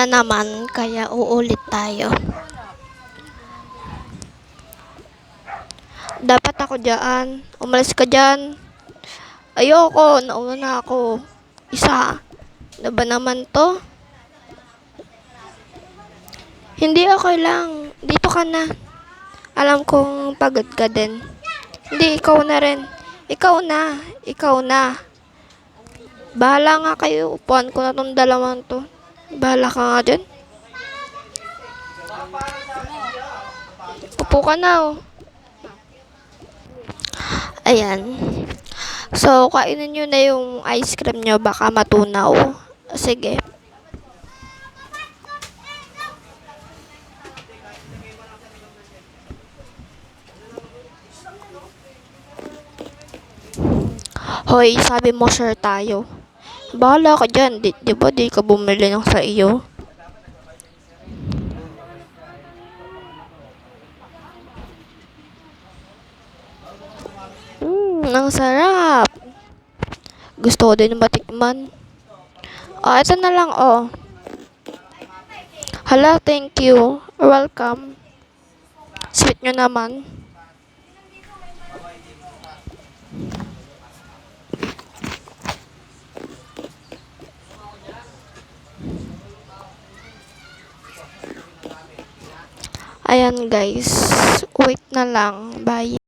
na naman, kaya uulit tayo. Dapat ako dyan. Umalis ka dyan. Ayoko, nauna na ako. Isa. Ano ba naman to? Hindi, okay lang. Dito ka na. Alam kong pagod ka din. Hindi, ikaw na rin. Ikaw na. Ikaw na. Bahala nga kayo. Upuan ko na tong dalawang to. Bahala ka nga dyan. Upo ka na, oh. Ayan. So, kainin nyo na yung ice cream nyo. Baka matunaw. Sige. Hoy, sabi mo share tayo. Bahala ka dyan. Di ba di ka bumili ng sa iyo? Ang sarap. Gusto ko din matikman. Oh, ito na lang, oh. Hala, thank you. Welcome. Sweet nyo naman. Ayan, guys. Wait na lang. Bye.